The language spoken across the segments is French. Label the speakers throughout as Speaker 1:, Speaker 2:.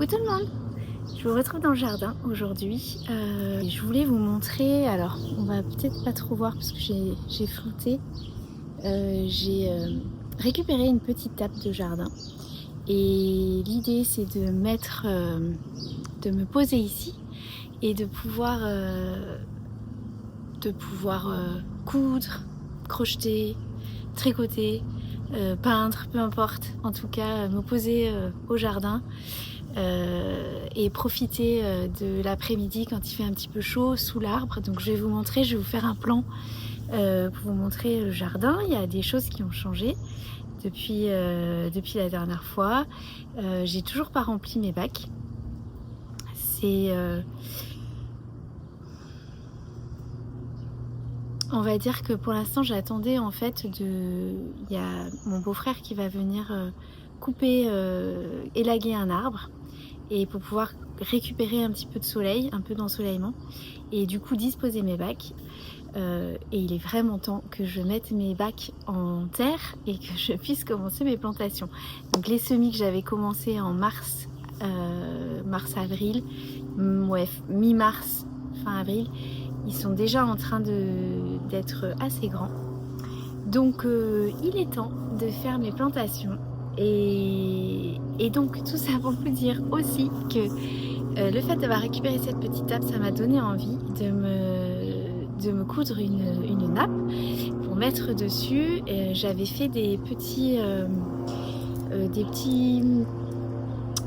Speaker 1: Coucou tout le monde, je vous retrouve dans le jardin aujourd'hui. Je voulais vous montrer, alors on va peut-être pas trop voir parce que j'ai flouté. J'ai récupéré une petite table de jardin et l'idée c'est de me poser ici et de pouvoir coudre, crocheter, tricoter, peindre, peu importe, en tout cas me poser au jardin et profiter de l'après-midi quand il fait un petit peu chaud sous l'arbre. Donc je vais vous montrer, je vais vous faire un plan pour vous montrer le jardin. Il y a des choses qui ont changé depuis la dernière fois. J'ai toujours pas rempli mes bacs. On va dire que pour l'instant j'attendais en fait il y a mon beau-frère qui va venir couper, élaguer un arbre et pour pouvoir récupérer un petit peu de soleil, un peu d'ensoleillement et du coup disposer mes bacs. Et il est vraiment temps que je mette mes bacs en terre et que je puisse commencer mes plantations. Donc les semis que j'avais commencé en mars-avril, mi-mars, fin avril, ils sont déjà en train d'être assez grands. Donc il est temps de faire mes plantations. Et donc tout ça pour vous dire aussi que le fait d'avoir récupéré cette petite table, ça m'a donné envie de me coudre une nappe pour mettre dessus. J'avais fait des petits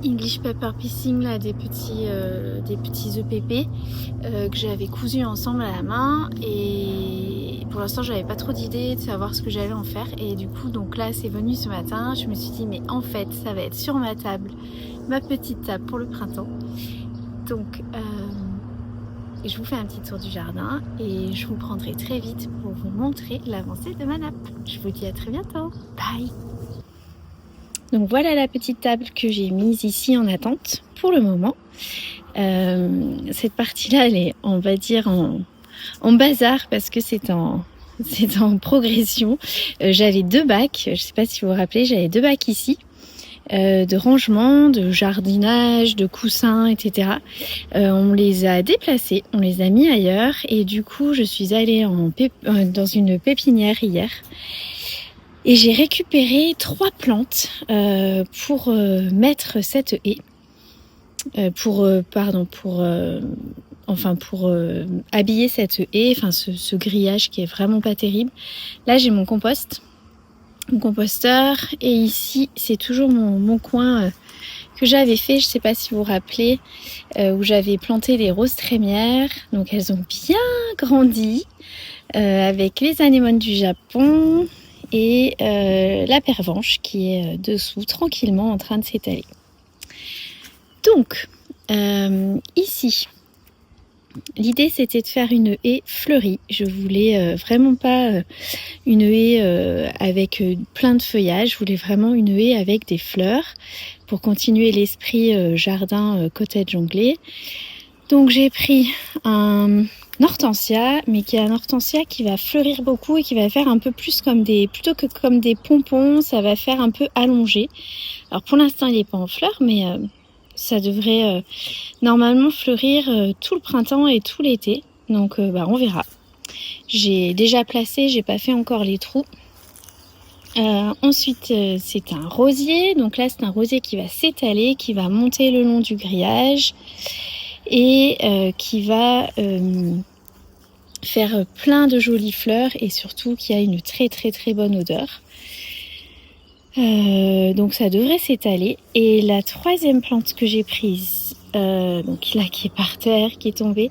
Speaker 1: English Pepper Piecing, là, des petits EPP que j'avais cousus ensemble à la main, et pour l'instant j'avais pas trop d'idées de savoir ce que j'allais en faire, et du coup donc là c'est venu ce matin, je me suis dit mais en fait ça va être sur ma table, ma petite table pour le printemps. Donc je vous fais un petit tour du jardin et je vous prendrai très vite pour vous montrer l'avancée de ma nappe. Je vous dis à très bientôt, bye. Donc voilà la petite table que j'ai mise ici en attente pour le moment. Cette partie-là, elle est, on va dire, en bazar parce que c'est en progression. J'avais 2 bacs, je ne sais pas si vous vous rappelez, j'avais 2 bacs ici. De rangement, de jardinage, de coussins, etc. On les a déplacés, on les a mis ailleurs et du coup je suis allée dans une pépinière hier. Et j'ai récupéré 3 plantes pour mettre cette haie, pour habiller cette haie, enfin ce grillage qui est vraiment pas terrible. Là j'ai mon composteur, et ici c'est toujours mon coin que j'avais fait, je sais pas si vous vous rappelez, où j'avais planté les roses trémières. Donc elles ont bien grandi avec les anémones du Japon et la pervenche qui est dessous tranquillement en train de s'étaler. Donc ici l'idée c'était de faire une haie fleurie. Je voulais vraiment pas une haie avec plein de feuillage, je voulais vraiment une haie avec des fleurs pour continuer l'esprit jardin cottage anglais. Donc j'ai pris un hortensia, mais qui est un hortensia qui va fleurir beaucoup et qui va faire un peu plus plutôt que comme des pompons, ça va faire un peu allongé. Alors pour l'instant il n'est pas en fleurs, mais ça devrait normalement fleurir tout le printemps et tout l'été. Donc on verra. J'ai déjà placé, j'ai pas fait encore les trous. Ensuite c'est un rosier, donc là c'est un rosier qui va s'étaler, qui va monter le long du grillage et qui va faire plein de jolies fleurs et surtout qui a une très très très bonne odeur. Donc ça devrait s'étaler. Et la 3e plante que j'ai prise, donc là qui est par terre, qui est tombée,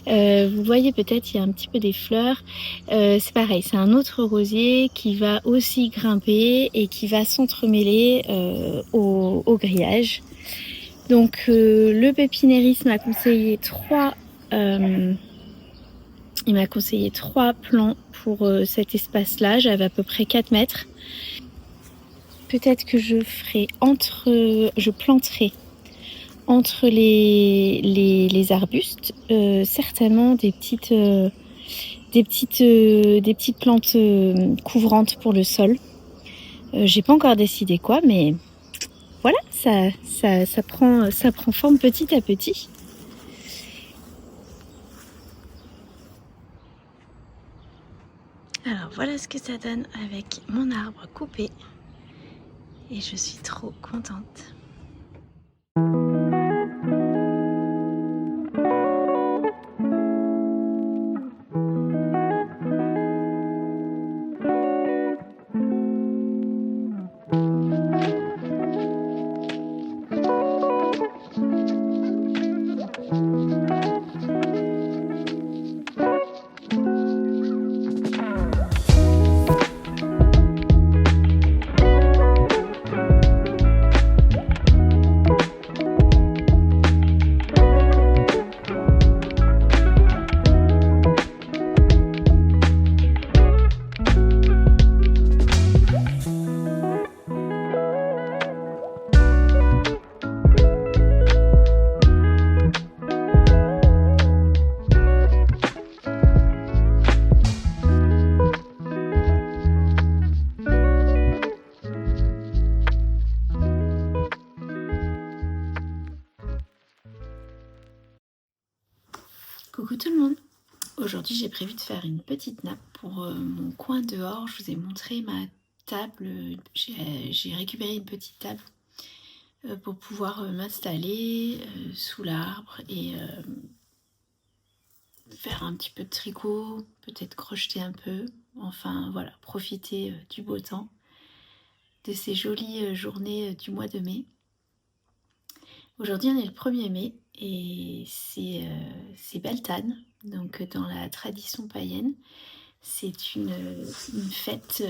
Speaker 1: vous voyez peut-être il y a un petit peu des fleurs, c'est pareil, c'est un autre rosier qui va aussi grimper et qui va s'entremêler au grillage. Donc le pépinériste m'a conseillé 3 plants pour cet espace-là. J'avais à peu près 4 mètres. Peut-être que je planterai entre les arbustes, certainement des petites plantes couvrantes pour le sol. J'ai pas encore décidé quoi, mais voilà, ça prend forme petit à petit. Alors voilà ce que ça donne avec mon arbre coupé et je suis trop contente. Coucou tout le monde! Aujourd'hui j'ai prévu de faire une petite nappe pour mon coin dehors. Je vous ai montré ma table, j'ai récupéré une petite table pour pouvoir m'installer sous l'arbre et faire un petit peu de tricot, peut-être crocheter un peu, enfin voilà, profiter du beau temps, de ces jolies journées du mois de mai. Aujourd'hui on est le 1er mai et c'est Beltane, donc dans la tradition païenne. C'est une fête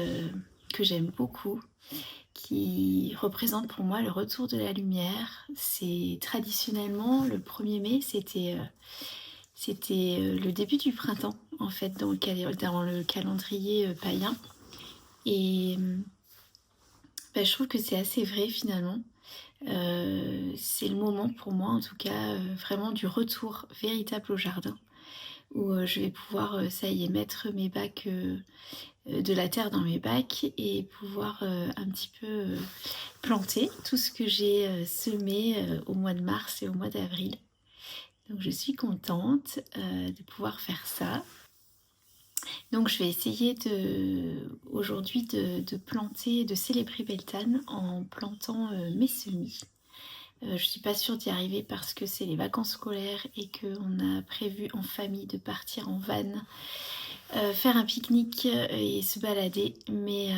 Speaker 1: que j'aime beaucoup, qui représente pour moi le retour de la lumière. C'est traditionnellement le 1er mai, c'était le début du printemps en fait dans le calendrier païen. Et je trouve que c'est assez vrai finalement. C'est le moment pour moi en tout cas vraiment du retour véritable au jardin où je vais pouvoir ça y est mettre mes bacs de la terre dans mes bacs et pouvoir un petit peu planter tout ce que j'ai semé au mois de mars et au mois d'avril. Donc je suis contente de pouvoir faire ça. Donc je vais essayer aujourd'hui de planter, de célébrer Beltane en plantant mes semis. Je ne suis pas sûre d'y arriver parce que c'est les vacances scolaires et qu'on a prévu en famille de partir en van, faire un pique-nique et se balader. Mais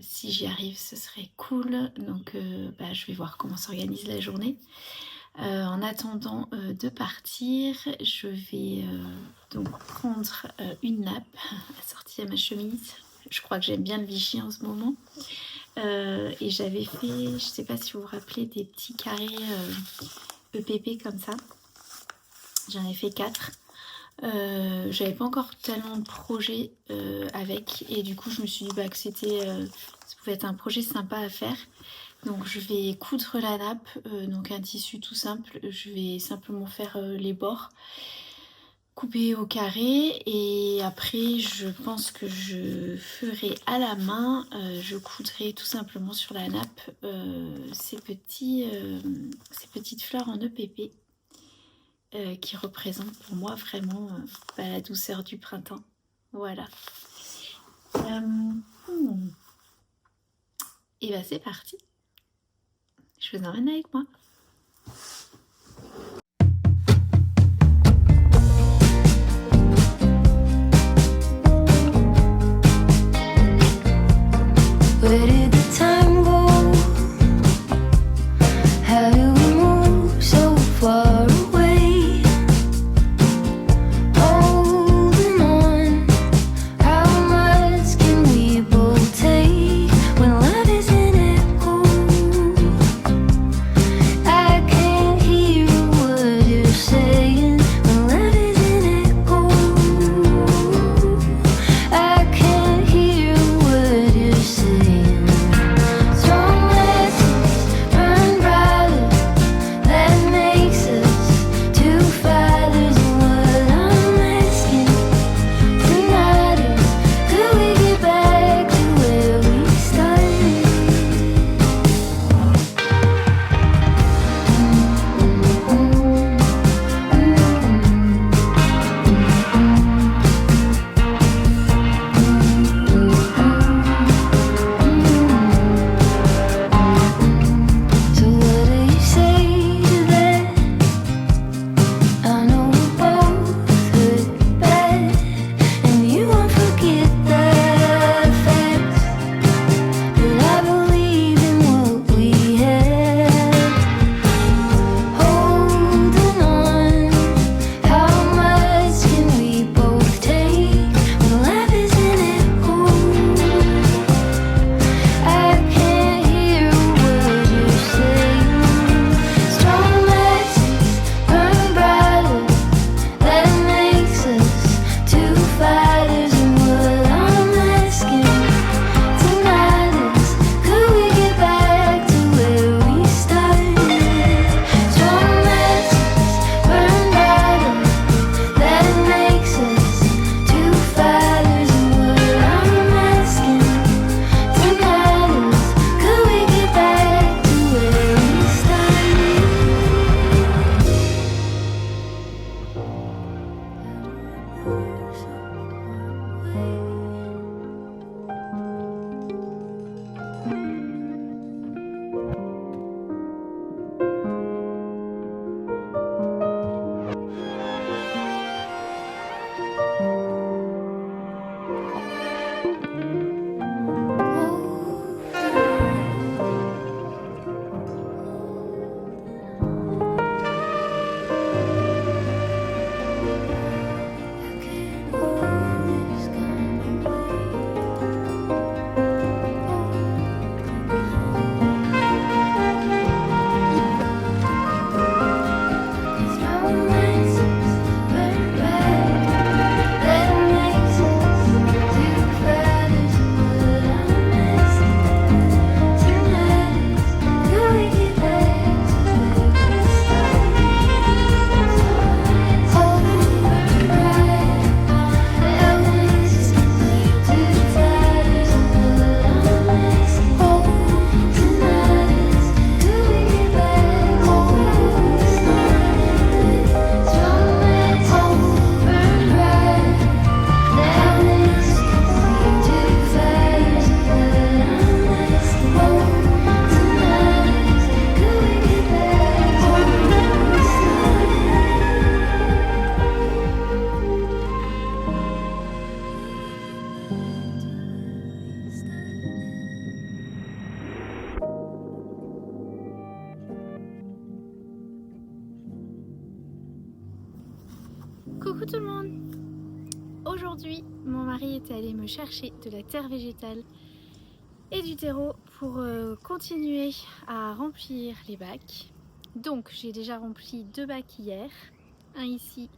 Speaker 1: si j'y arrive, ce serait cool. Donc je vais voir comment s'organise la journée. En attendant de partir, je vais donc prendre une nappe assortie à ma chemise. Je crois que j'aime bien le Vichy en ce moment. Et j'avais fait, je ne sais pas si vous vous rappelez, des petits carrés EPP comme ça. J'en ai fait 4. J'avais pas encore tellement de projets avec. Et du coup, je me suis dit que ça pouvait être un projet sympa à faire. Donc je vais coudre la nappe, donc un tissu tout simple, je vais simplement faire les bords, couper au carré et après je pense que je ferai à la main, je coudrai tout simplement sur la nappe ces petites fleurs en EPP qui représentent pour moi vraiment la douceur du printemps. Voilà. Et c'est parti. Je vous emmène avec moi.
Speaker 2: Where did the time go? How do we move so far away? Holding on, how much can we both take when love is an echo? I can't hear what you're saying when love is an echo. I can't hear what you're saying.
Speaker 1: Coucou tout le monde. Aujourd'hui, mon mari est allé me chercher de la terre végétale et du terreau pour continuer à remplir les bacs. Donc j'ai déjà rempli 2 bacs hier, un ici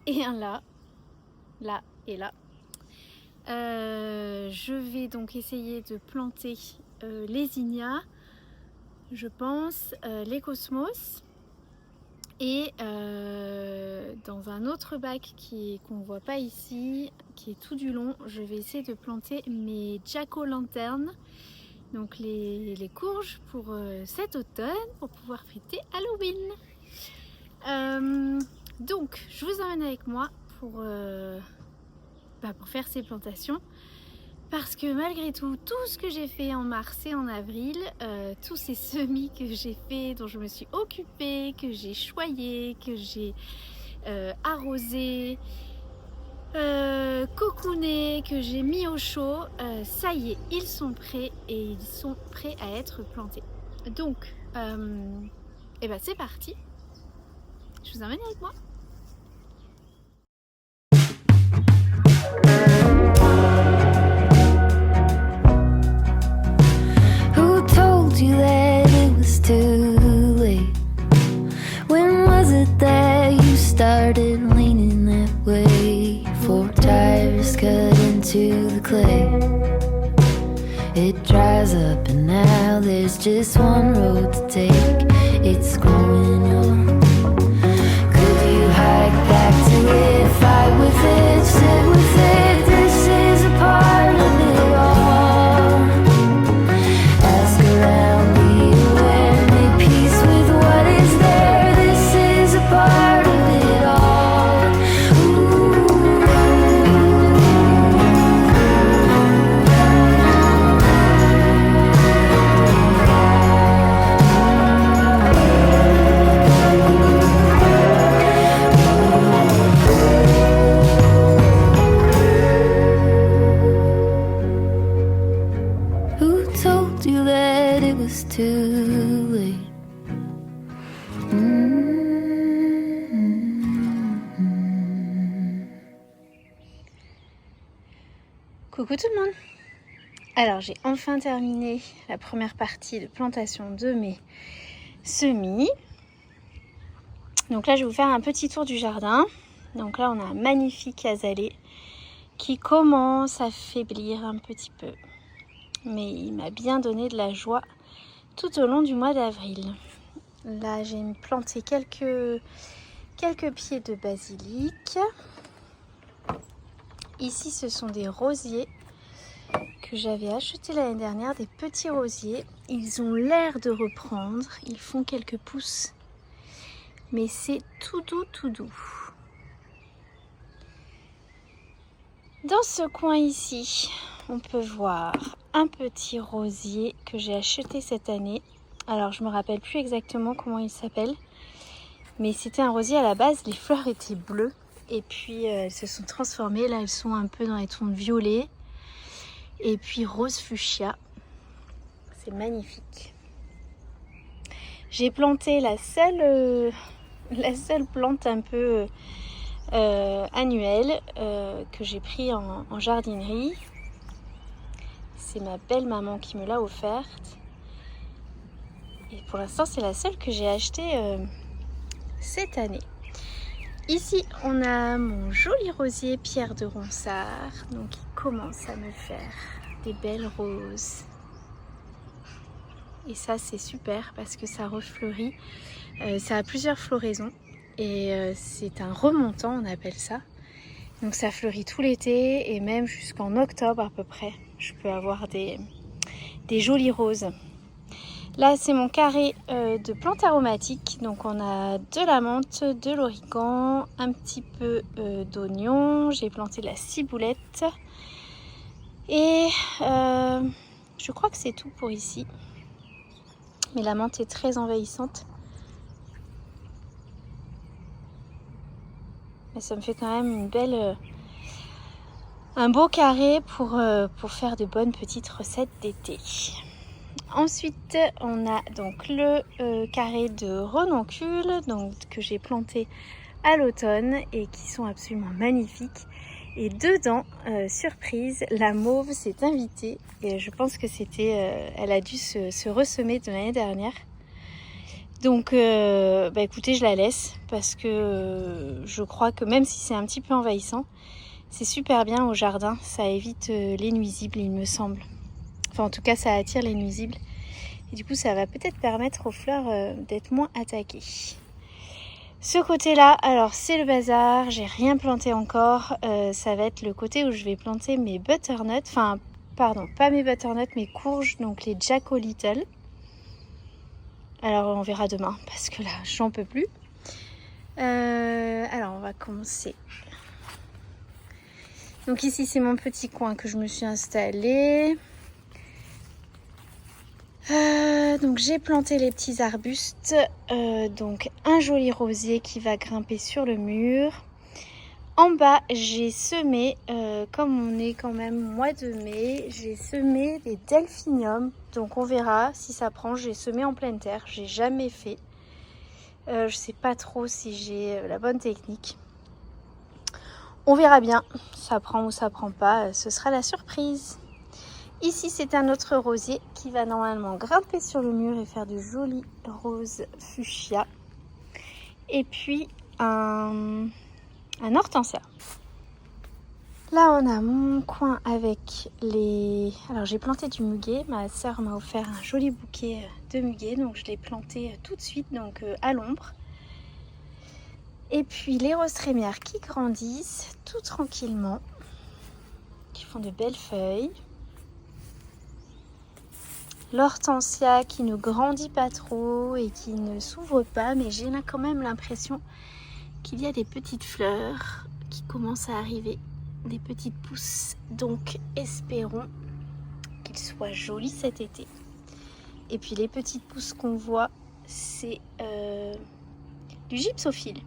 Speaker 1: et un là et là. Je vais donc essayer de planter les zinnias, je pense, les cosmos. Et dans un autre bac qu'on ne voit pas ici, qui est tout du long, je vais essayer de planter mes jack-o'-lanternes, donc les courges pour cet automne, pour pouvoir fêter Halloween. Donc je vous emmène avec moi pour faire ces plantations. Parce que malgré tout ce que j'ai fait en mars et en avril, tous ces semis que j'ai fait, dont je me suis occupée, que j'ai choyé, que j'ai arrosé, cocooné, que j'ai mis au chaud, ça y est, ils sont prêts et ils sont prêts à être plantés. Donc, c'est parti, je vous emmène avec moi.
Speaker 2: You that it was too late. When was it that you started leaning that way? 4 tires cut into the clay. It dries up and now there's just one road to take. It's growing on. Could you hike back to it, fight with it, sit with it? This is a part of it all.
Speaker 1: Coucou tout le monde. Alors j'ai enfin terminé la première partie de plantation de mes semis. Donc là je vais vous faire un petit tour du jardin. Donc là on a un magnifique azalée qui commence à faiblir un petit peu. Mais il m'a bien donné de la joie tout au long du mois d'avril. Là j'ai planté quelques pieds de basilic. Ici, ce sont des rosiers que j'avais achetés l'année dernière, des petits rosiers. Ils ont l'air de reprendre, ils font quelques pousses, mais c'est tout doux, tout doux. Dans ce coin ici, on peut voir un petit rosier que j'ai acheté cette année. Alors, je me rappelle plus exactement comment il s'appelle, mais c'était un rosier à la base, les fleurs étaient bleues. Et puis elles se sont transformées, là elles sont un peu dans les tons violets et puis rose fuchsia, c'est magnifique. J'ai planté la seule plante un peu annuelle que j'ai pris en jardinerie. C'est ma belle maman qui me l'a offerte et pour l'instant c'est la seule que j'ai achetée cette année. Ici, on a mon joli rosier Pierre de Ronsard, donc il commence à me faire des belles roses. Et ça, c'est super parce que ça refleurit. Ça a plusieurs floraisons et c'est un remontant, on appelle ça. Donc ça fleurit tout l'été et même jusqu'en octobre à peu près. Je peux avoir des jolies roses. Là, c'est mon carré de plantes aromatiques. Donc, on a de la menthe, de l'origan, un petit peu d'oignon. J'ai planté de la ciboulette. Et je crois que c'est tout pour ici. Mais la menthe est très envahissante. Mais ça me fait quand même un beau carré pour faire de bonnes petites recettes d'été. Ensuite, on a donc le carré de renoncule que j'ai planté à l'automne et qui sont absolument magnifiques. Et dedans, surprise, la mauve s'est invitée et je pense que elle a dû se ressemer de l'année dernière. Donc écoutez, je la laisse parce que je crois que même si c'est un petit peu envahissant, c'est super bien au jardin, ça évite les nuisibles il me semble. Enfin en tout cas ça attire les nuisibles et du coup ça va peut-être permettre aux fleurs d'être moins attaquées. Ce côté-là, alors c'est le bazar, j'ai rien planté encore, ça va être le côté où je vais planter mes butternuts, enfin pardon, pas mes butternuts, mes courges, donc les Jack o' Little. Alors on verra demain parce que là j'en peux plus. Alors on va commencer. Donc ici c'est mon petit coin que je me suis installé. Donc j'ai planté les petits arbustes. Donc un joli rosier qui va grimper sur le mur. En bas j'ai semé, comme on est quand même mois de mai, j'ai semé des delphiniums. Donc on verra si ça prend. J'ai semé en pleine terre, j'ai jamais fait. Je sais pas trop si j'ai la bonne technique. On verra bien, ça prend ou ça prend pas, ce sera la surprise. Ici c'est un autre rosier qui va normalement grimper sur le mur et faire de jolis roses fuchsia. Et puis un hortensia. Là on a mon coin avec les... Alors j'ai planté du muguet, ma soeur m'a offert un joli bouquet de muguet, donc je l'ai planté tout de suite, donc à l'ombre. Et puis les roses trémières qui grandissent tout tranquillement, qui font de belles feuilles. L'hortensia qui ne grandit pas trop et qui ne s'ouvre pas, mais j'ai là quand même l'impression qu'il y a des petites fleurs qui commencent à arriver, des petites pousses. Donc espérons qu'ils soient jolis cet été. Et puis les petites pousses qu'on voit, c'est du gypsophile.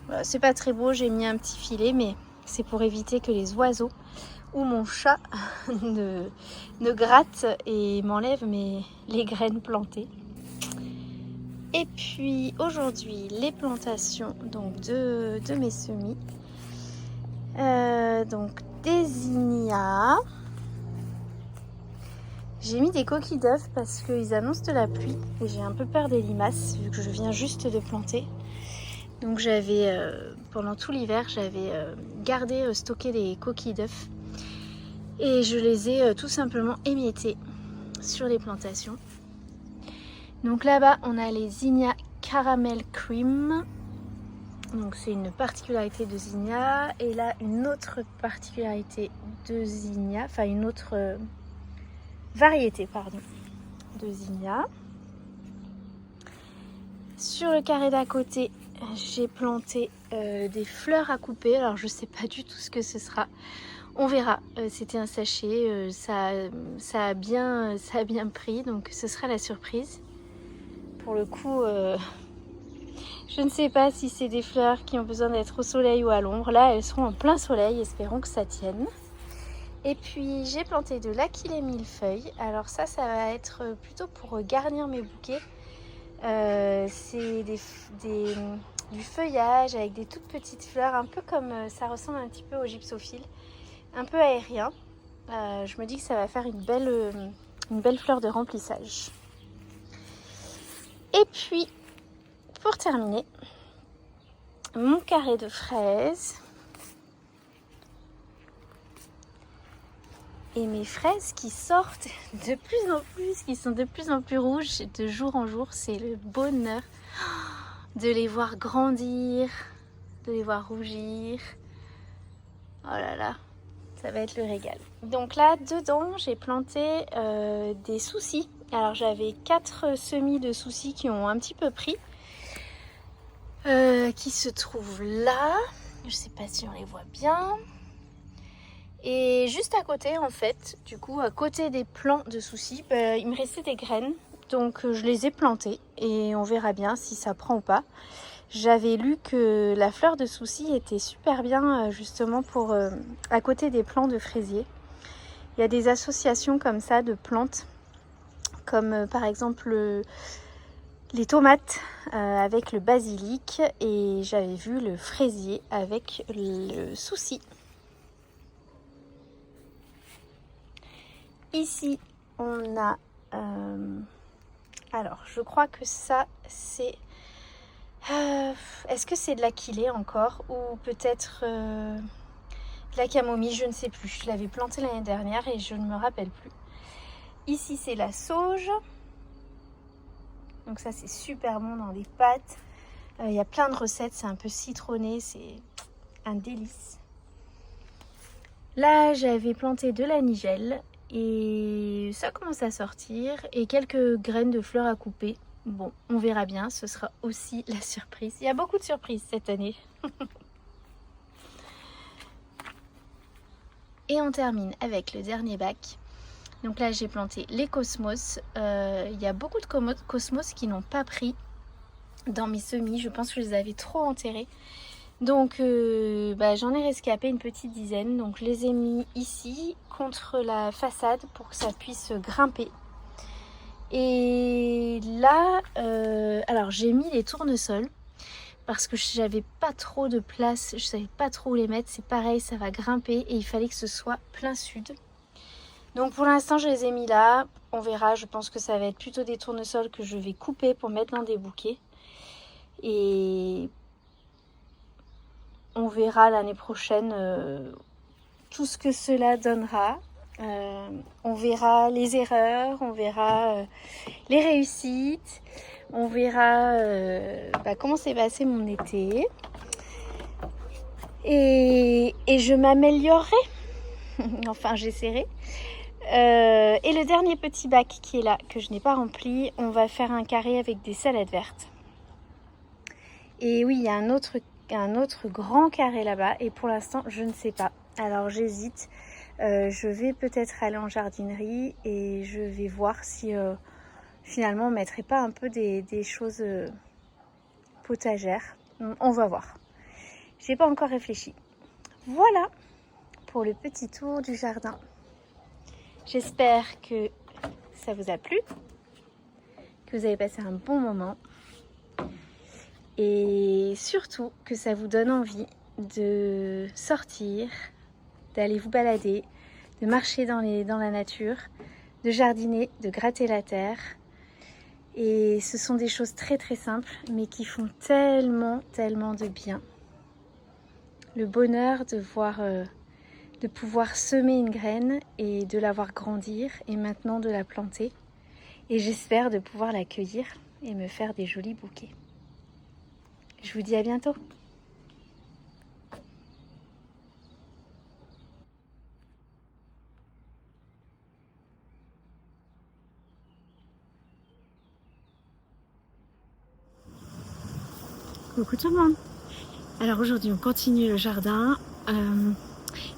Speaker 1: Voilà, c'est pas très beau, j'ai mis un petit filet, mais c'est pour éviter que les oiseaux ou mon chat ne gratte et m'enlève les graines plantées. Et puis aujourd'hui les plantations donc de mes semis. Donc des zinnias. J'ai mis des coquilles d'œufs parce qu'ils annoncent de la pluie et j'ai un peu peur des limaces vu que je viens juste de planter. Donc j'avais, pendant tout l'hiver, j'avais stocké des coquilles d'œufs et je les ai tout simplement émiettées sur les plantations. Donc là-bas, on a les zinnias caramel cream. Donc c'est une particularité de zinnia. Et là, une autre particularité de zinnia, enfin une autre variété, pardon, de zinnia. Sur le carré d'à côté, j'ai planté des fleurs à couper. Alors je sais pas du tout ce que ce sera. On verra. C'était un sachet. Ça a bien pris. Donc ce sera la surprise. Pour le coup, je ne sais pas si c'est des fleurs qui ont besoin d'être au soleil ou à l'ombre. Là, elles seront en plein soleil. Espérons que ça tienne. Et puis j'ai planté de l'aquilée millefeuille. Alors ça va être plutôt pour garnir mes bouquets. C'est du feuillage avec des toutes petites fleurs, un peu comme ça ressemble un petit peu au gypsophile, un peu aérien. Je me dis que ça va faire une belle fleur de remplissage. Et puis pour terminer, mon carré de fraises et mes fraises qui sortent de plus en plus, qui sont de plus en plus rouges de jour en jour. C'est le bonheur de les voir grandir, de les voir rougir. Oh là là, ça va être le régal. Donc là, dedans, j'ai planté des soucis. Alors j'avais 4 semis de soucis qui ont un petit peu pris, qui se trouvent là. Je sais pas si on les voit bien. Et juste à côté, en fait, du coup, à côté des plants de soucis, il me restait des graines. Donc je les ai plantées et on verra bien si ça prend ou pas. J'avais lu que la fleur de soucis était super bien justement pour à côté des plants de fraisier. Il y a des associations comme ça de plantes, comme par exemple les tomates avec le basilic et j'avais vu le fraisier avec le souci. Ici, on a... alors, je crois que ça, c'est... est-ce que c'est de l'aquilée encore ou peut-être de la camomille, je ne sais plus. Je l'avais planté l'année dernière et je ne me rappelle plus. Ici, c'est la sauge. Donc ça, c'est super bon dans les pâtes. Il y a plein de recettes, c'est un peu citronné, c'est un délice. Là, j'avais planté de la nigelle et ça commence à sortir et quelques graines de fleurs à couper. Bon, on verra bien, ce sera aussi la surprise. Il y a beaucoup de surprises cette année. Et on termine avec le dernier bac. Donc là, j'ai planté les cosmos. Il y a beaucoup de cosmos qui n'ont pas pris dans mes semis. Je pense que je les avais trop enterrés. Donc j'en ai rescapé une petite dizaine. Donc je les ai mis ici contre la façade pour que ça puisse grimper. Et là, alors j'ai mis les tournesols parce que j'avais pas trop de place, je savais pas trop où les mettre. C'est pareil, ça va grimper et il fallait que ce soit plein sud. Donc pour l'instant, je les ai mis là. On verra, je pense que ça va être plutôt des tournesols que je vais couper pour mettre dans des bouquets. Et on verra l'année prochaine tout ce que cela donnera. On verra les erreurs, on verra les réussites, on verra comment s'est passé mon été. Et je m'améliorerai. Enfin, j'essaierai. Et le dernier petit bac qui est là, que je n'ai pas rempli, on va faire un carré avec des salades vertes. Et oui, il y a un autre grand carré là-bas. Et pour l'instant, je ne sais pas. Alors, j'hésite. Je vais peut-être aller en jardinerie et je vais voir si finalement on ne mettrait pas un peu des choses potagères. On va voir. J'ai pas encore réfléchi. Voilà pour le petit tour du jardin. J'espère que ça vous a plu, que vous avez passé un bon moment et surtout que ça vous donne envie de sortir, d'aller vous balader, de marcher dans la nature, de jardiner, de gratter la terre. Et ce sont des choses très très simples mais qui font tellement de bien. Le bonheur de voir, de pouvoir semer une graine et de la voir grandir et maintenant de la planter. Et j'espère de pouvoir la cueillir et me faire des jolis bouquets. Je vous dis à bientôt. Coucou tout le monde. Alors aujourd'hui on continue le jardin.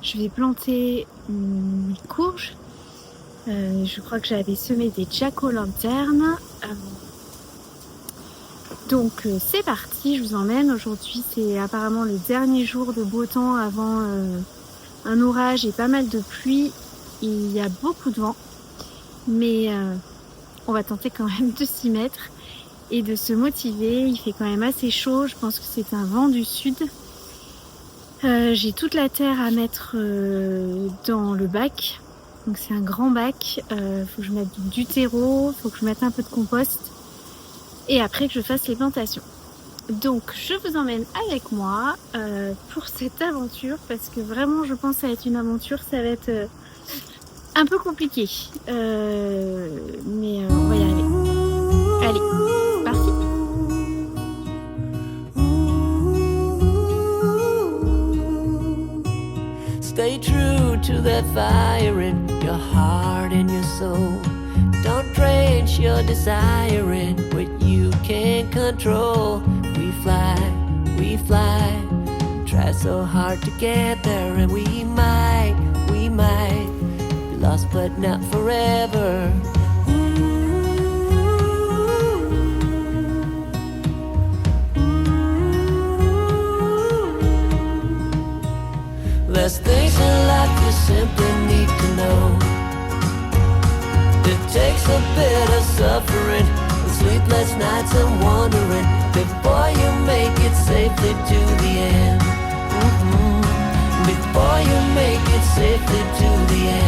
Speaker 1: Je vais planter mes courges. Je crois que j'avais semé des jack-o'-lanternes. Donc c'est parti, je vous emmène. Aujourd'hui c'est apparemment le dernier jour de beau temps avant un orage et pas mal de pluie. Il y a beaucoup de vent. Mais on va tenter quand même de s'y mettre et de se motiver. Il fait quand même assez chaud, je pense que c'est un vent du sud. J'ai toute la terre à mettre dans le bac, donc c'est un grand bac. Faut que je mette du terreau, faut que je mette un peu de compost et après que je fasse les plantations. Donc je vous emmène avec moi pour cette aventure parce que vraiment je pense que ça va être une aventure, ça va être un peu compliqué, mais on va y arriver. Allez, c'est parti.
Speaker 3: Stay true to that fire in your heart and your soul. Don't drench your desire in what you can't control. We fly, try so hard to get there, and we might be lost but not forever. There's things in life you simply need to know. It takes a bit of suffering, sleepless nights and wondering before you make it safely to the end. Before you make it safely to the end.